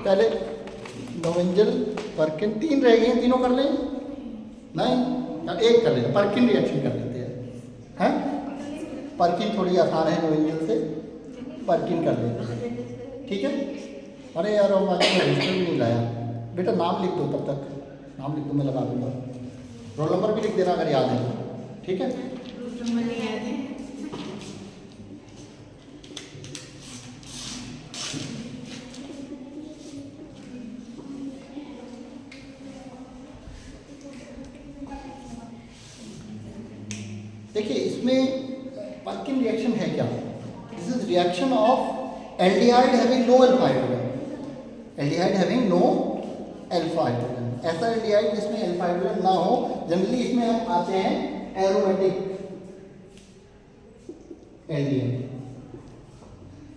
पहले नोवेंजल पर्किन 3 रह गए हैं, तीनों कर लें? नहीं, एक कर लेते, पर्किन रिएक्शन कर लेते हैं, हैं? पर्किन थोड़ी आसान है नोवेंजल से, पर्किन कर लेते हैं, ठीक है। अरे यार हम आज रजिस्टर भी नहीं लाया, बेटा नाम लिख दो, तब तक नाम लिख दो, मैं लगा दूंगा। रोल नंबर भी लिख देना अगर याद है, ठीक है। देखिए इसमें पर्किन रिएक्शन है क्या? This is reaction of aldehyde having no alpha hydrogen, aldehyde having no alpha hydrogen. ऐसा एल्डिहाइड जिसमें अल्फा हाइड्रोजन ना हो, जनरली इसमें हम आते हैं एरोमेटिक एल्डिहाइड,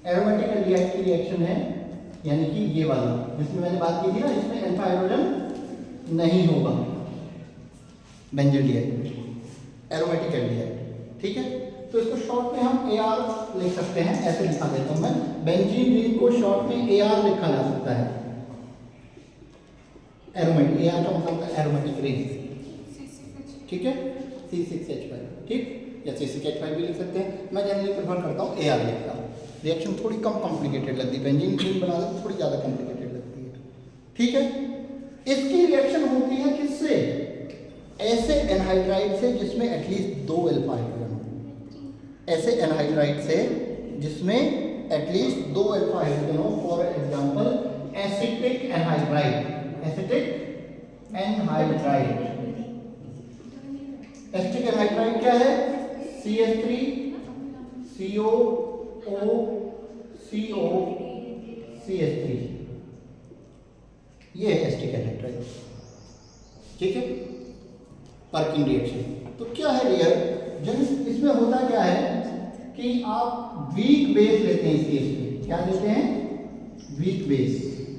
एरोमेटिक एल्डिहाइड की रिएक्शन है, यानी कि ये वाला जिसमें मैंने बात की थी ना, इसमें अल्फा हाइड्रोजन नहीं होगा बेंजील्डिहाइड में, एरोमेटिक एल्डिहाइड। ठीक है, तो इसको शॉर्ट में हम AR लिख सकते हैं, ऐसे लिखा देता हूं मैं, बेंजीन रिंग को शॉर्ट में AR लिखा जा सकता है। एरोमेटिक, AR का मतलब है एरोमेटिक रिंग। ठीक है, C6H5, ठीक, या C6H5 भी लिख सकते हैं। मैं जनरली प्रेफर करता हूँ AR लिखता हूँ। रिएक्शन थोड़ी कम कॉम्प्लिकेटेड लगती है, बेंजीन रिंग बना दो थोड़ी ज़्यादा कॉम्प्लिकेटेड लगती है। ठीक है, इसकी रिएक्शन होती है किससे? ऐसे एनहाइड्राइड से जिसमें एटलीस्ट 2 अल्फा हाइड्रोजन हो, ऐसे एनहाइड्राइड से जिसमें एटलीस्ट 2 अल्फा हाइड्रोजन हो। For example acetic anhydride, acetic anhydride. Acetic anhydride क्या है? CH3 COO CO CH3, ये है एसिटिक एनहाइड्राइड। ठीक है, पर्किंग रिएक्शन। तो क्या है रियल, जब इसमें होता क्या है कि आप वीक बेस लेते हैं, इस केस में क्या लेते हैं? Weak base.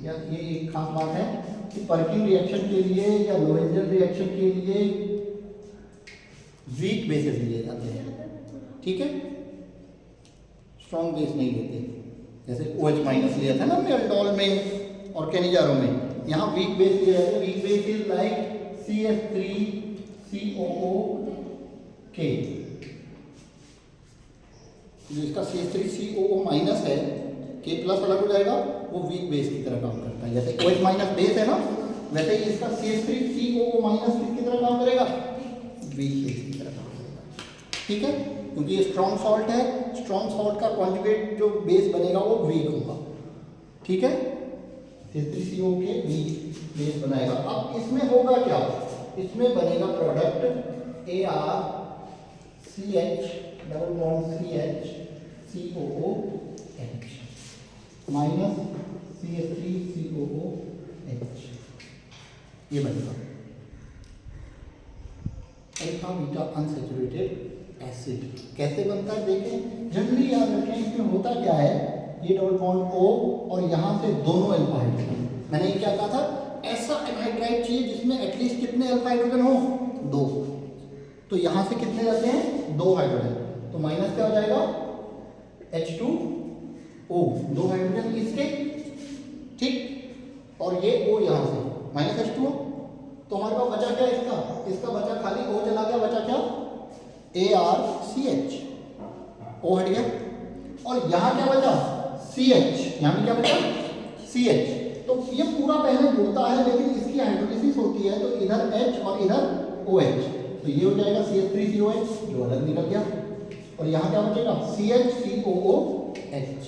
या ये एक खास बात है कि पर्किंग रिएक्शन के लिए या लोरेंजल रिएक्शन के लिए वीक बेसेस लिए जाते हैं। ठीक है, स्ट्रॉन्ग बेस नहीं लेते, जैसे OH माइनस लिया था ना हमने अल्डोल में और कैनिजारो में, यहाँ वीक बेस लिया जाता है। Weak base is like CH3COOK, जो इसका CH3COO माइनस है, K प्लस अलग हो जाएगा, वो वीक बेस की तरह काम करता है। जैसे OH माइनस बेस है ना, वैसे ही इसका CH3COO माइनस किसकी तरह काम करेगा? वीक बेस की तरह काम करेगा। ठीक है, क्योंकि ये स्ट्रॉन्ग सॉल्ट है, स्ट्रॉन्ग सॉल्ट का कॉन्जुगेट जो बेस बनेगा वो वीक होगा। ठीक है, CH3CO के वीक बेस बनाएगा। अब इसमें होगा क्या? इसमें बनेगा product ArCH double bond CH COOH minus CH3COOH, ये बनेगा अल्फा बीटा अनसैचुरेटेड एसिड। कैसे बनता है देखें, जनरली याद रखें, इसमें होता क्या है, ये डबल बॉन्ड O और यहाँ से दोनों अल्फा हाइड्रोजन। मैंने ये क्या कहा था? ऐसा एनहाइड्राइड चाहिए जिसमें एटलीस्ट कितने अल्फा हाइड्रोजन हो? 2। तो यहाँ से कितने रहते हैं? 2 हाइड्रोजन। तो माइनस क्या हो जाएगा? H2O, 2 हाइड्रोजन इसके, ठीक, और ये O यहाँ से माइनस H2O। तो हमारे पास बचा क्या इसका? इसका बचा खाली O चला गया, बचा क्या? ArCH, O हट गया, और यहाँ क्या बचा? CH, यहाँ भी क्या बचा? CH। तो ये पूरा पहले जुड़ता है, लेकिन इसकी हाइड्रोलिसिस होती है, तो इधर H और इधर OH, तो ये हो जाएगा CH3COH, जो अलग निकल गया, और यहाँ क्या बचेगा? CHCOOH,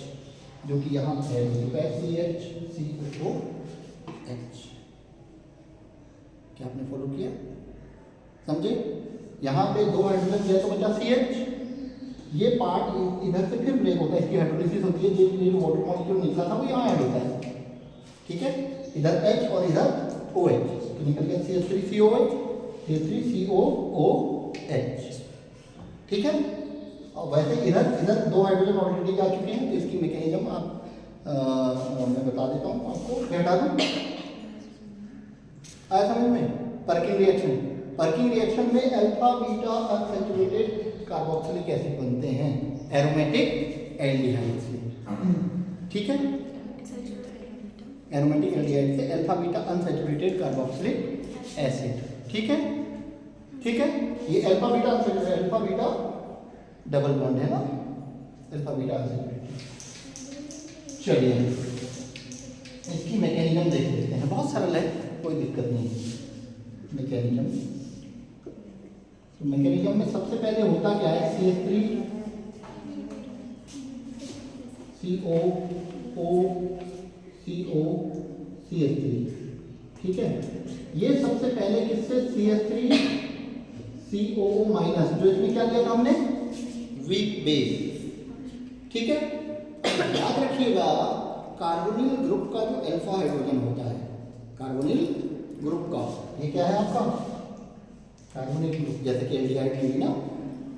जो कि यहाँ ऐड हो चुका है, CHCOOH। क्या आपने फॉलो किया? समझे? यहाँ पे 2 हाइड्रोजन दिया तो बचा CH, ये पार्ट इधर से फिर ब्रेक होता है, इसकी हाइड्रोलिसिस होती है, जो वाटर मॉलिक्यूल निकला था वो यहाँ ऐड होता है। ठीक है, इधर H और इधर OH, तो निकल गया CH3COH, CH3COOH। ठीक है, और वैसे इधर 2 हाइड्रोजन ऑलरेडी जा चुके हैं, तो इसकी मैकेनिज्म आप मैं बता देता हूँ आपको, हटा दूँ। आया समझ में? पर्किंग रिएक्शन, पर्किंग रिएक्शन में alpha beta unsaturated carboxylic acid बनते हैं एरोमेटिक एल्डिहाइड से। ठीक है, एरोमेटिक एल्डिहाइड से alpha beta unsaturated carboxylic acid. ठीक है, ठीक है, ये alpha beta unsaturated, alpha beta double bond है ना, अल्फा बीटा अनसैचुरेटेड। चलिए इसकी मैकेनिज्म देख लेते हैं, बहुत सरल है, कोई दिक्कत नहीं है। मैकेनिज्म, तो मैकेनिज्म में सबसे पहले होता क्या है? CH3 COO CO CH3। ठीक है, ये सबसे पहले किससे? CH3 COO माइनस, जो इसमें क्या लिया था हमने? Weak base. ठीक है, याद रखिएगा कार्बोनिल ग्रुप का जो अल्फा हाइड्रोजन होता है, कार्बोनिल ग्रुप का, ये क्या है आपका? Carbonyl group. जैसे कि एल्डिहाइड में भी ना,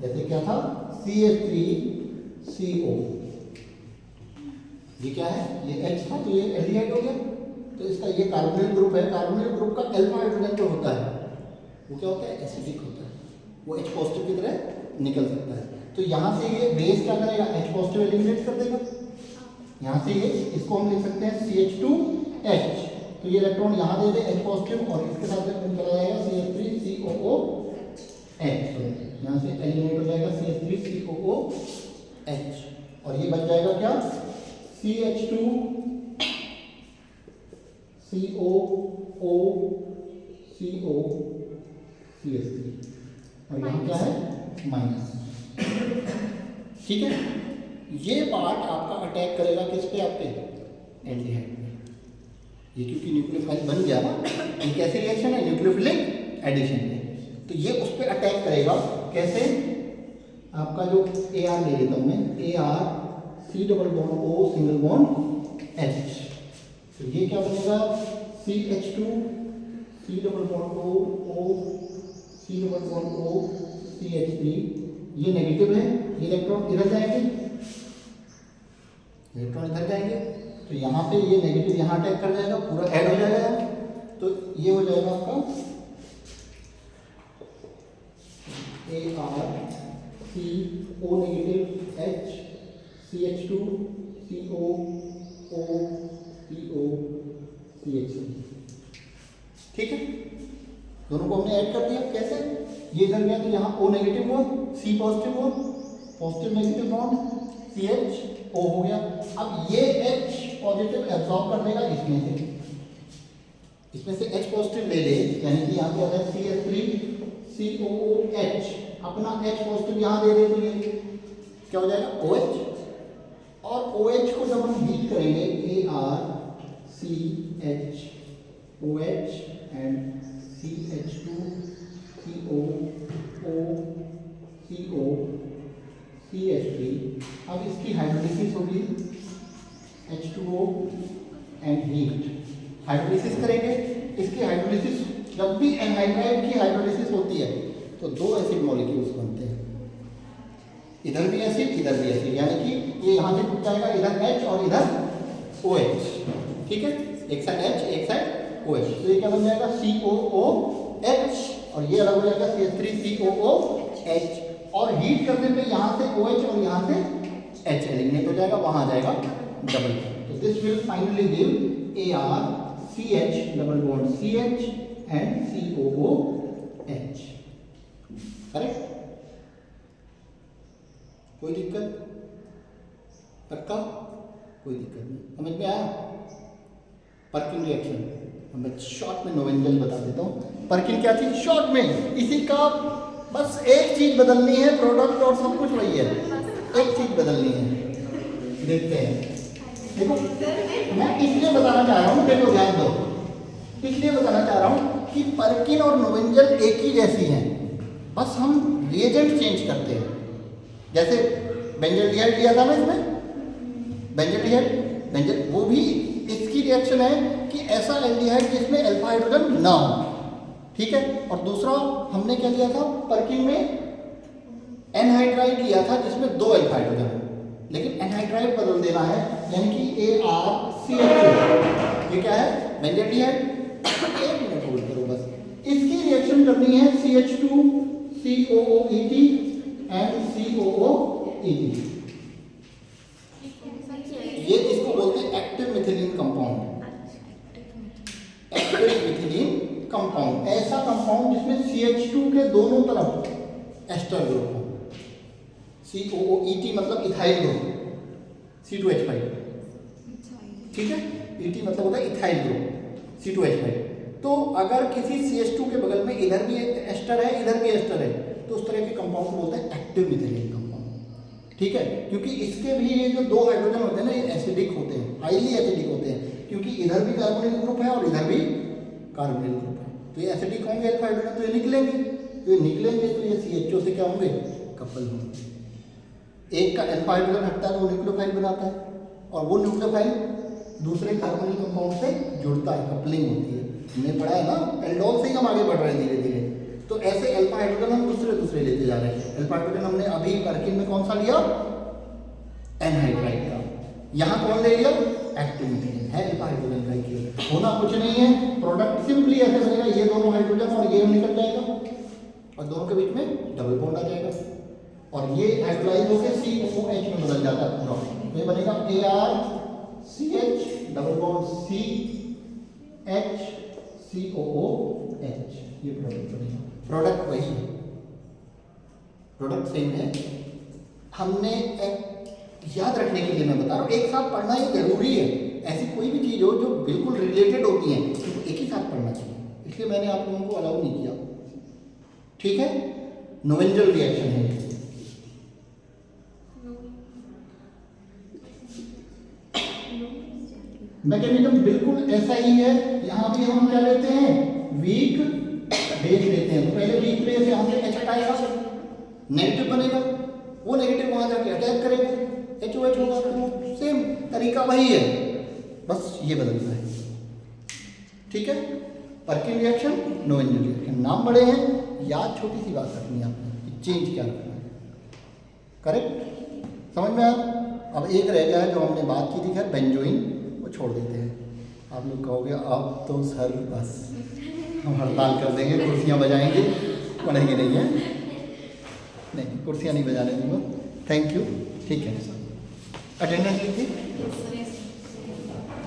जैसे क्या था? CH3CO, ये क्या है, ये H था तो ये एल्डिहाइड हो गया, तो इसका ये कार्बोनिल ग्रुप है। कार्बोनिल ग्रुप का अल्फा हाइड्रोजन जो होता है वो क्या होता है, एसिडिक होता है, वो H पॉजिटिव की तरह निकल सकता है। तो यहाँ से ये बेस क्या करेगा, H पॉजिटिव एलिमिनेट कर देगा। यहाँ से ये इसको हम लिख सकते हैं CH2H, तो ये इलेक्ट्रॉन यहाँ दे दे H पॉजिटिव और इसके साथ चला जाएगा CH3COOH, यहाँ से एलिमिनेट हो जाएगा CH3COOH और ये बच जाएगा क्या, CH2COOCH3 और यहाँ क्या है माइनस। ठीक है, ये पार्ट आपका अटैक करेगा किस पे, आपके एल्डिहाइड पे। ये क्योंकि न्यूक्लियोफाइल बन गया ना, ये कैसे रिएक्शन है, न्यूक्लियोफिलिक एडिशन है, तो ये उस पर अटैक करेगा। कैसे, आपका जो AR ले लेता हूँ मैं, AR C double bond O single bond H, तो ये क्या बनेगा CH2 C double bond O C double bond O CH3, ये नेगेटिव है, ये इलेक्ट्रॉन इधर जाएंगे, इलेक्ट्रॉन इधर जाएंगे, तो यहाँ पे ये नेगेटिव यहाँ अटैक कर जाएगा, पूरा ऐड हो जाएगा, तो ये हो जाएगा आपका AR C O negative H CH2 CO O CO CH3। ठीक है, दोनों को हमने ऐड कर दिया। कैसे, ये इधर गया तो यहाँ O नेगेटिव हुआ, C पॉजिटिव हुआ, positive negative bond CH O हो गया। अब ये H पॉजिटिव एब्जॉर्ब कर देगा इसमें से H पॉजिटिव ले ले, यानी कि यहाँ पे आ गया CH3COOH, अपना H पॉजिटिव यहाँ दे दे, तो ये क्या हो जाएगा OH, और OH को जब हम हीट करेंगे ArCHOH एंड CH2COOCH3, अब इसकी हाइड्रोलिसिस होगी H2O एंड हीट, हाइड्रोलिसिस करेंगे। इसकी हाइड्रोलिसिस, जब भी एनहाइड्राइड की हाइड्रोलिसिस होती है तो दो एसिड मॉलिक्यूल्स बनते हैं, इधर भी एसिड इधर भी एसिड, यानी कि ये यहाँ से टूट जाएगा, इधर H और इधर OH। ठीक है, एक साइड H एक साइड OH, तो ये क्या बन जाएगा COOH और ये अलग हो जाएगा CH3COOH, और हीट करने पे यहाँ से OH और यहाँ से H एलिमिनेट हो जाएगा, वहाँ आ जाएगा डबल। तो this will finally give ArCH double bond CH and COOH। Correct, कोई दिक्कत, पक्का कोई दिक्कत नहीं, समझ में आया। पर्किन रिएक्शन मैं शॉर्ट में नोवेंजल बता देता हूँ। पर्किन क्या चीज, शॉर्ट में इसी का बस एक चीज बदलनी है, प्रोडक्ट और सब कुछ वही है, एक चीज बदलनी है। देखते हैं, देखो मैं इसलिए बताना चाह रहा हूँ, देखो ध्यान दो, इसलिए बताना चाह रहा हूँ कि पर्किन और नोवेंजल एक ही जैसी हैं, बस हम रिएजेंट चेंज करते हैं। जैसे बेंजल्डिहाइड लिया था ना इसमें, बेंजल वो भी इसकी रिएक्शन है कि ऐसा एल्डिहाइड जिसमें अल्फा हाइड्रोजन ना हो। ठीक है, और दूसरा हमने क्या लिया था, पर्किन में एनहाइड्राइड लिया था जिसमें दो अल्फा हाइड्रोजन हो, लेकिन एनहाइड्राइड बदल देना है, यानी कि ArCH2, ये क्या है बेंजल्डिहाइड। एक मिनट होल्ड करो बस, इसकी रिएक्शन करनी है CH2COOET एंड COOET, ये इसको बोलते हैं active methylene compound. Active methylene compound ऐसा कंपाउंड जिसमें CH2 के दोनों तरफ एस्टर ग्रुप हो, COOET मतलब इथाइल ग्रुप, C2H5। ठीक है, ET मतलब होता है इथाइल ग्रुप, C2H5। तो अगर किसी CH2 के बगल में इधर भी एस्टर है इधर भी एस्टर है, तो उस तरह के कंपाउंड को बोलते हैं एक्टिव मिथिलीन कंपाउंड। ठीक है, क्योंकि इसके भी ये जो दो हाइड्रोजन होते हैं ना, ये एसिडिक होते हैं, हाईली एसिडिक होते हैं, क्योंकि इधर भी कार्बोनिल ग्रुप है और इधर भी कार्बोनिल ग्रुप है, तो ये एसिडिक होंगे अल्फा हाइड्रोजन, तो ये निकलेंगे, तो ये निकलेंगे तो ये CHO से क्या होंगे, कपल होंगे। एक का अल्फा हाइड्रोजन हटता है तो वो न्यूक्लियोफाइल बनाता है, और वो न्यूक्लियोफाइल दूसरे कार्बोनिल कंपाउंड से जुड़ता है, कपलिंग होती है। हमने पढ़ा है ना, एल्डोल से ही हम आगे बढ़ रहे हैं धीरे धीरे। तो ऐसे अल्फा हाइड्रोजन हम दूसरे लेते जा रहे हैं। अल्फा हाइड्रोजन हमने अभी पर्किन में कौन सा लिया, एनहाइड्राइड का, यहाँ कौन ले लिया, एक्टिव मीथेन है अल्फा हाइड्रोजन का एक, होना कुछ नहीं है, प्रोडक्ट सिंपली ऐसे बनेगा, ये दोनों हाइड्रोजन और ये निकल जाएगा और दोनों के बीच में डबल बॉन्ड आ जाएगा और ये हाइड्रोलाइज होकर COOH में बदल जाता है पूरा, तो ये बनेगा ArCH double bond CH COOH, ये प्रोडक्ट बनेगा। प्रोडक्ट वही है, प्रोडक्ट सेम है। हमने याद रखने के लिए मैं बता रहा हूँ, एक साथ पढ़ना ये जरूरी है, ऐसी कोई भी चीज़ हो जो बिल्कुल रिलेटेड होती है तो एक ही साथ पढ़ना चाहिए, इसलिए मैंने आप लोगों को अलाउ नहीं किया। ठीक है, नोवेंजल रिएक्शन है। मैकेनिज्म बिल्कुल ऐसा ही है, यहाँ भी हम क्या लेते हैं, वीक बेस लेते हैं, तो पहले वीक बेस यहाँ से H हटाएगा, नेगेटिव बनेगा, वो नेगेटिव वहाँ जाके अटैक करेगा, HOH होगा, तो सेम तरीका वही है, बस ये बदलता है। ठीक है, पर्किन रिएक्शन, नोवेंजल रिएक्शन, नाम बड़े हैं, याद छोटी सी बात रखनी है आपने, चेंज क्या रखना है, करेक्ट, समझ में आया। अब एक रह गया है जो हमने बात की थी, खैर बेंजोइन, वो छोड़ देते हैं। आप लोग कहोगे अब तो सर बस हम हड़ताल कर देंगे, कुर्सियाँ बजाएंगे, पढ़ेंगे नहीं है, नहीं कुर्सियाँ नहीं बजाने दूंगा, थैंक यू। ठीक है, अटेंडेंस लिखी।